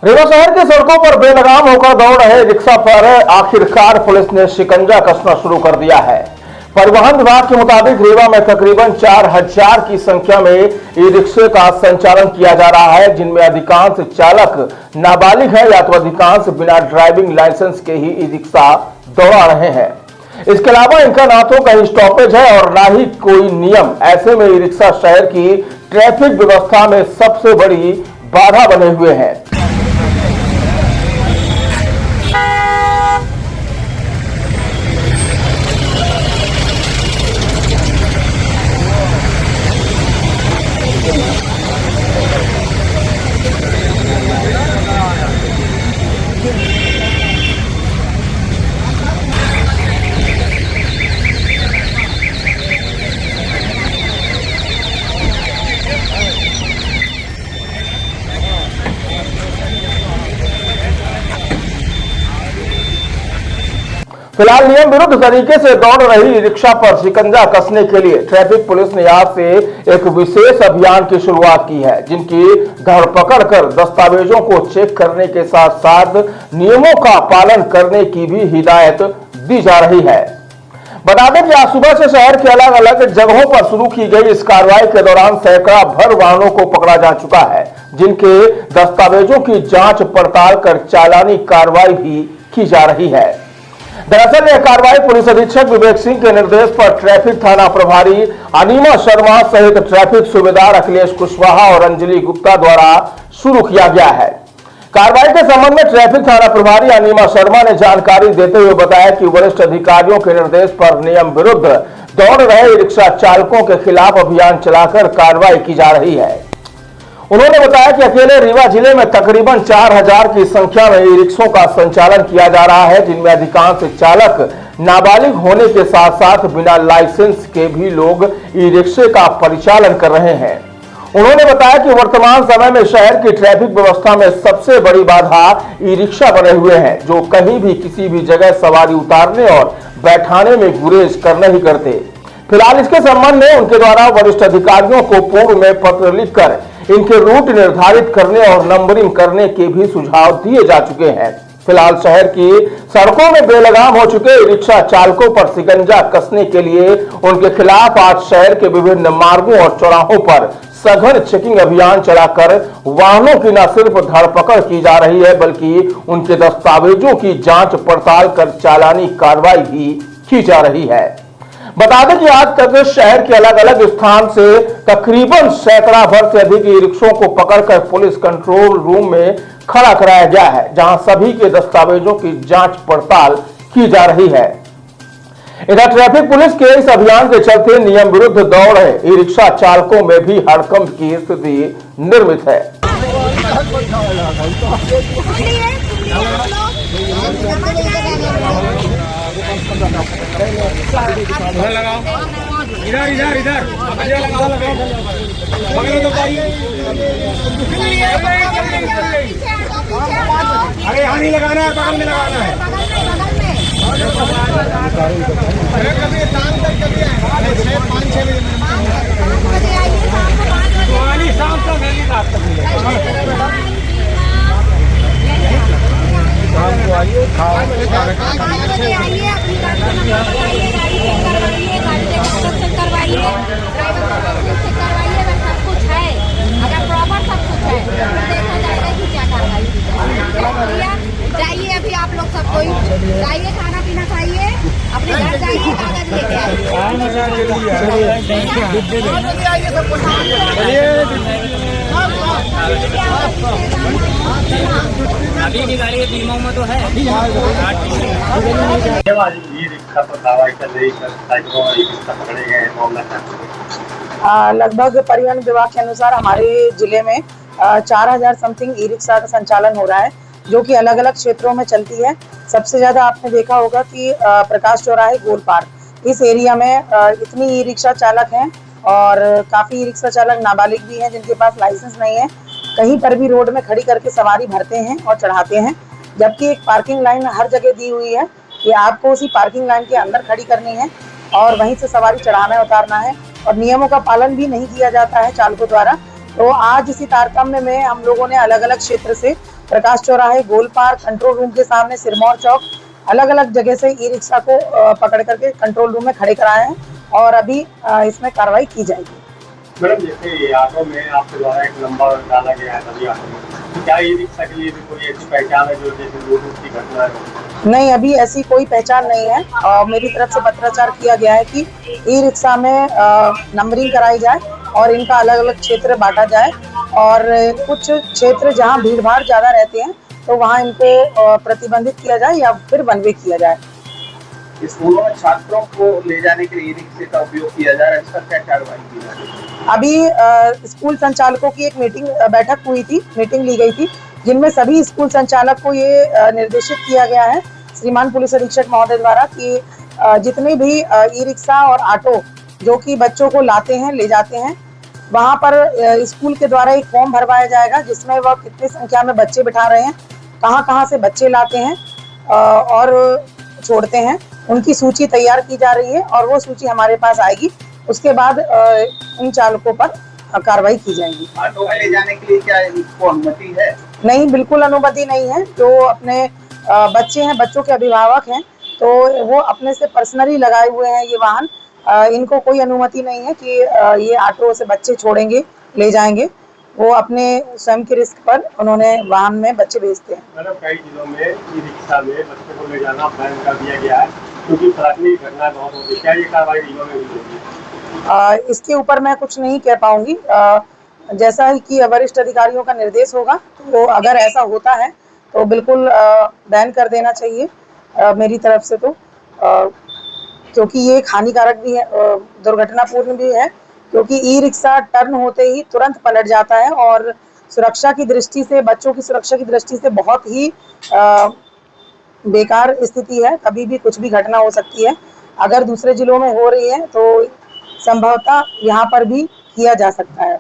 रीवा शहर की सड़कों पर बेलगाम होकर दौड़ रहे रिक्शा पर आखिरकार पुलिस ने शिकंजा कसना शुरू कर दिया है। परिवहन विभाग के मुताबिक रीवा में तकरीबन 4000 की संख्या में ई रिक्शे का संचालन किया जा रहा है, जिनमें अधिकांश चालक नाबालिग हैं या तो अधिकांश बिना ड्राइविंग लाइसेंस के ही ई रिक्शा दौड़ा रहे हैं। इसके अलावा इनका ना तो कहीं स्टॉपेज है और ना ही कोई नियम। ऐसे में ई रिक्शा शहर की ट्रैफिक व्यवस्था में सबसे बड़ी बाधा बने हुए हैं। फिलहाल नियम विरुद्ध तरीके से दौड़ रही रिक्शा पर शिकंजा कसने के लिए ट्रैफिक पुलिस ने आज से एक विशेष अभियान की शुरुआत की है, जिनकी धरपकड़ कर दस्तावेजों को चेक करने के साथ साथ नियमों का पालन करने की भी हिदायत दी जा रही है। बता दें कि आज सुबह से शहर के अलग अलग जगहों पर शुरू की गई इस कार्रवाई के दौरान सैकड़ा भर वाहनों को पकड़ा जा चुका है, जिनके दस्तावेजों की जांच पड़ताल कर चालानी कार्रवाई भी की जा रही है। दरअसल यह कार्रवाई पुलिस अधीक्षक विवेक सिंह के निर्देश पर ट्रैफिक थाना प्रभारी अनीमा शर्मा सहित ट्रैफिक सूबेदार अखिलेश कुशवाहा और अंजलि गुप्ता द्वारा शुरू किया गया है। कार्रवाई के संबंध में ट्रैफिक थाना प्रभारी अनीमा शर्मा ने जानकारी देते हुए बताया कि वरिष्ठ अधिकारियों के निर्देश पर नियम विरुद्ध दौड़ रहे रिक्शा चालकों के खिलाफ अभियान चलाकर कार्रवाई की जा रही है। उन्होंने बताया कि अकेले रीवा जिले में तकरीबन 4000 की संख्या में ई रिक्शों का संचालन किया जा रहा है, जिनमें अधिकांश चालक नाबालिग होने के साथ साथ बिना लाइसेंस के भी लोग ई रिक्शे का परिचालन कर रहे हैं। उन्होंने बताया कि वर्तमान समय में शहर की ट्रैफिक व्यवस्था में सबसे बड़ी बाधा ई रिक्शा बने हुए हैं, जो कहीं भी किसी भी जगह सवारी उतारने और बैठाने में गुरेज नहीं करते। फिलहाल इसके संबंध में उनके द्वारा वरिष्ठ अधिकारियों को पूर्व में पत्र लिखकर इनके रूट निर्धारित करने और नंबरिंग करने के भी सुझाव दिए जा चुके हैं। फिलहाल शहर की सड़कों में बेलगाम हो चुके रिक्शा चालकों पर शिकंजा कसने के लिए उनके खिलाफ आज शहर के विभिन्न मार्गों और चौराहों पर सघन चेकिंग अभियान चलाकर वाहनों की न सिर्फ धरपकड़ की जा रही है, बल्कि उनके दस्तावेजों की जांच पड़ताल कर चालानी कार्रवाई भी की जा रही है। बता दें कि आज तक शहर के अलग अलग स्थान से तकरीबन सैकड़ा भर से अधिक ई रिक्शों को पकड़कर पुलिस कंट्रोल रूम में खड़ा कराया गया है, जहां सभी के दस्तावेजों की जांच पड़ताल की जा रही है। इधर ट्रैफिक पुलिस के इस अभियान के चलते नियम विरुद्ध दौड़ रहे ई रिक्शा चालकों में भी हड़कंप की स्थिति निर्मित है। इधर इधर इधर अरे यहाँ नहीं लगाना है, बगल में लगाना है। कभी शाम तक कभी 5-6 बजे शाम तक रात तक शाम को आइए, खाओ आइए, अपनी करवाइए, सब कुछ है। अगर प्रॉपर सब कुछ है तो देखा जाएगा कि क्या कार्रवाई। जाइए अभी आप लोग सब कोई जाइए, खाना पीना खाइए, अपने घर जाइए, कागज लेके अभी निकालिए, बीमा में तो है। लगभग परिवहन विभाग के अनुसार हमारे जिले में 4000 समथिंग ई रिक्शा का संचालन हो रहा है, जो कि अलग अलग क्षेत्रों में चलती है। सबसे ज्यादा आपने देखा होगा कि प्रकाश चौराहे गोल पार्क इस एरिया में इतनी ई रिक्शा चालक हैं और काफी ई रिक्शा चालक नाबालिग भी हैं जिनके पास लाइसेंस नहीं है। कहीं पर भी रोड में खड़ी करके सवारी भरते हैं और चढ़ाते हैं, जबकि एक पार्किंग लाइन हर जगह दी हुई है कि आपको उसी पार्किंग लाइन के अंदर खड़ी करनी है और वहीं से सवारी चढ़ाना उतारना है, और नियमों का पालन भी नहीं किया जाता है चालकों द्वारा। तो आज इसी तारतम्य में हम लोगों ने अलग अलग क्षेत्र से प्रकाश चौराहे, गोल पार्क, कंट्रोल रूम के सामने सिरमौर चौक, अलग अलग जगह से ई रिक्शा को पकड़ करके कंट्रोल रूम में खड़े कराए हैं और अभी इसमें कार्रवाई की जाएगी। मैडम, जैसे ये ऑटो में आपके द्वारा एक नंबर डाला गया है सभी ऑटो में, तो क्या ई रिक्शा के लिए भी कोई ऐसी पहचान है जो जैसे लूट की घटना है? नहीं, अभी ऐसी कोई पहचान नहीं है और मेरी तरफ से पत्राचार किया गया है कि ई रिक्शा में नंबरिंग कराई जाए और इनका अलग अलग क्षेत्र बांटा जाए और कुछ क्षेत्र जहां भीड़ भाड़ ज़्यादा रहते हैं तो वहां इनको प्रतिबंधित किया जाए या फिर वन वे किया जाए। स्कूलों में छात्रों को ले जाने के लिए ई रिक्शे का उपयोग किया जा रहा है, इसका क्या कार्रवाई की जा रही है? अभी स्कूल संचालकों की एक बैठक हुई थी, मीटिंग ली गई थी, जिनमें सभी स्कूल संचालक को ये निर्देशित किया गया है श्रीमान पुलिस अधीक्षक महोदय द्वारा कि जितने भी ई रिक्शा और ऑटो जो कि बच्चों को लाते हैं ले जाते हैं, वहाँ पर स्कूल के द्वारा एक फॉर्म भरवाया जाएगा जिसमें वह कितनी संख्या में बच्चे बिठा रहे हैं, कहाँ से बच्चे लाते हैं और छोड़ते हैं, उनकी सूची तैयार की जा रही है और वो सूची हमारे पास आएगी। उसके बाद उन चालकों पर कार्रवाई की जाएगी। ऑटो में ले जाने के लिए क्या इसको अनुमति है? नहीं, बिल्कुल अनुमति नहीं है। जो अपने बच्चे हैं, बच्चों के अभिभावक हैं, तो वो अपने से पर्सनली लगाए हुए हैं ये वाहन, इनको कोई अनुमति नहीं है कि ये ऑटो से बच्चे छोड़ेंगे ले जाएंगे। वो अपने स्वयं के रिस्क पर उन्होंने वाहन में बच्चे भेजते हैं। मैडम, कई जिलों में ई रिक्शा में बच्चे को ले जाना बैन कर दिया गया है क्योंकि फराकनी की घटना बहुत होती है, क्या ये कार्रवाई जिलों में भी होगी? इसके ऊपर मैं कुछ नहीं कह पाऊंगी। जैसा ही कि वरिष्ठ अधिकारियों का निर्देश होगा तो अगर ऐसा होता है तो बिल्कुल बैन कर देना चाहिए मेरी तरफ से तो, क्योंकि ये एक हानिकारक भी है, दुर्घटनापूर्ण भी है, क्योंकि ई रिक्शा टर्न होते ही तुरंत पलट जाता है और सुरक्षा की दृष्टि से, बच्चों की सुरक्षा की दृष्टि से बहुत ही बेकार स्थिति है। कभी भी कुछ भी घटना हो सकती है। अगर दूसरे जिलों में हो रही है तो संभवतः यहाँ पर भी किया जा सकता है।